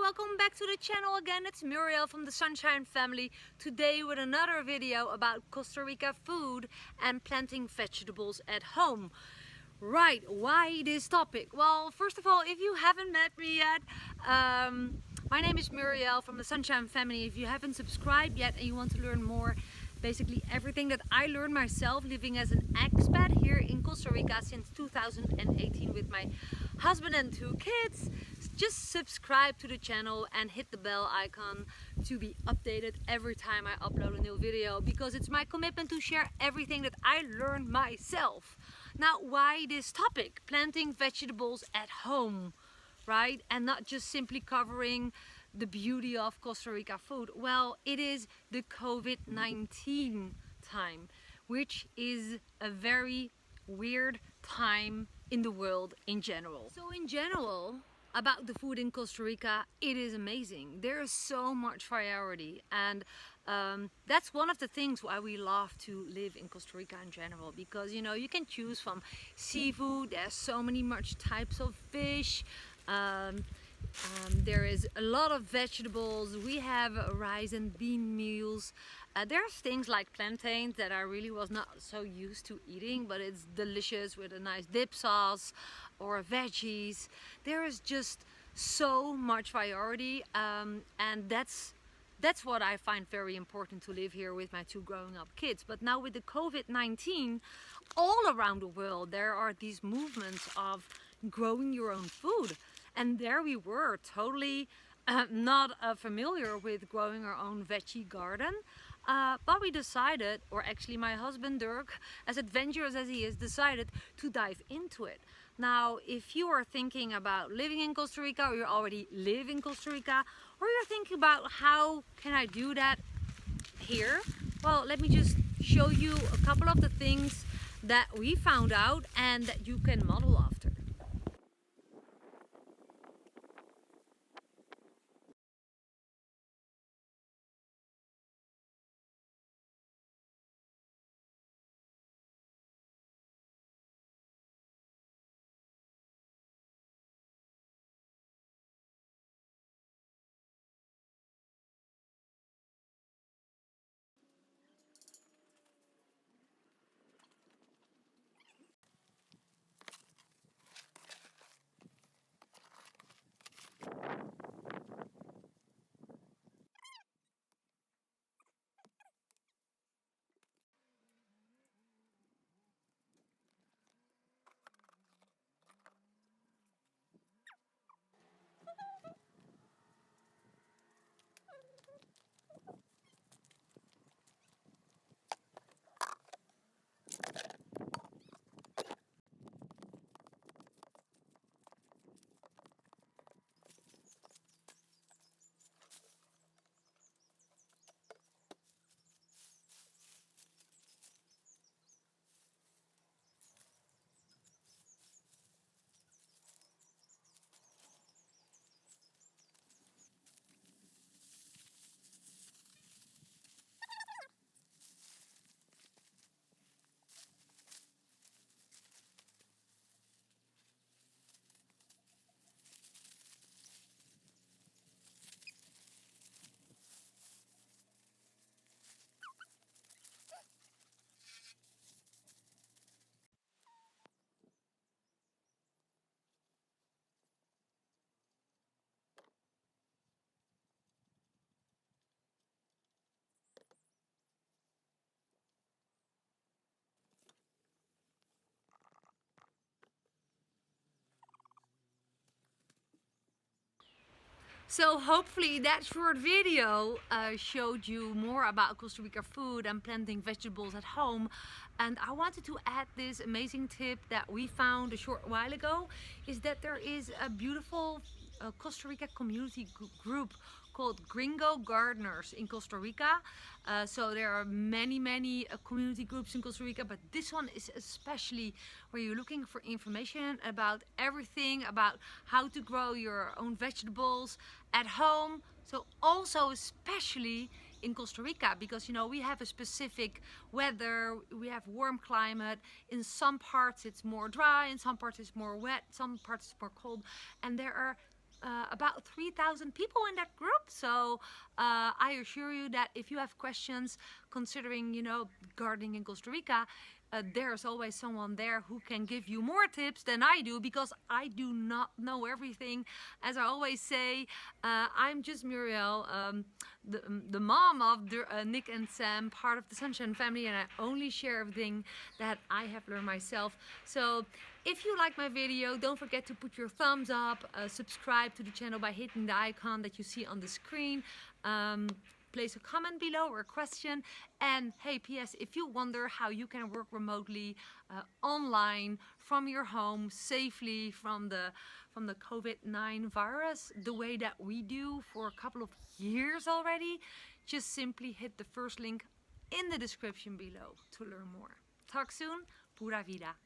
welcome back to the channel again. It's Muriel from the Sunshine Family. Today with another video about Costa Rica food and planting vegetables at home. Right, why this topic? Well, first of all, if you haven't met me yet, my name is Muriel from the Sunshine Family. If you haven't subscribed yet and you want to learn more, basically everything that I learned myself living as an expat here in Costa Rica since 2018 with my husband and 2 kids, just subscribe to the channel and hit the bell icon to be updated every time I upload a new video, because it's my commitment to share everything that I learned myself. Now, why this topic? Planting vegetables at home, right? And not just simply covering the beauty of Costa Rica food. Well, it is the COVID-19 time, which is a very weird time in the world in general. So in general, about the food in Costa Rica, it is amazing. There is so much variety, and that's one of the things why we love to live in Costa Rica in general, because you can choose from seafood. There's so many much types of fish. There is a lot of vegetables. We have rice and bean meals. There's things like plantains that I really was not so used to eating, but it's delicious with a nice dip sauce or veggies. There is just so much variety, and that's what I find very important to live here with my 2 growing up kids. But now with the COVID-19, all around the world there are these movements of growing your own food. And there we were, totally not familiar with growing our own veggie garden. But we decided, or actually my husband Dirk, as adventurous as he is, decided to dive into it. Now, if you are thinking about living in Costa Rica, or you already live in Costa Rica, or you're thinking about how can I do that here, well, let me just show you a couple of the things that we found out and that you can model after. So hopefully that short video showed you more about Costa Rica food and planting vegetables at home. And I wanted to add this amazing tip that we found a short while ago, is that there is a beautiful Costa Rica community group called Gringo Gardeners in Costa Rica. So there are many community groups in Costa Rica, but this one is especially where you're looking for information about everything about how to grow your own vegetables at home. So also especially in Costa Rica, because we have a specific weather, we have warm climate. In some parts it's more dry, in some parts it's more wet, some parts it's more cold, and there are about 3,000 people in that group. So I assure you that if you have questions considering, you know, gardening in Costa Rica, there's always someone there who can give you more tips than I do, because I do not know everything. As I always say, I'm just Muriel, the mom of Nick and Sam, part of the Sunshine family, and I only share everything that I have learned myself. So if you like my video, don't forget to put your thumbs up, subscribe to the channel by hitting the icon that you see on the screen. Place a comment below or a question, and hey, PS, if you wonder how you can work remotely online from your home safely from the COVID-19 virus, the way that we do for a couple of years already, just simply hit the first link in the description below to learn more. Talk soon, pura vida.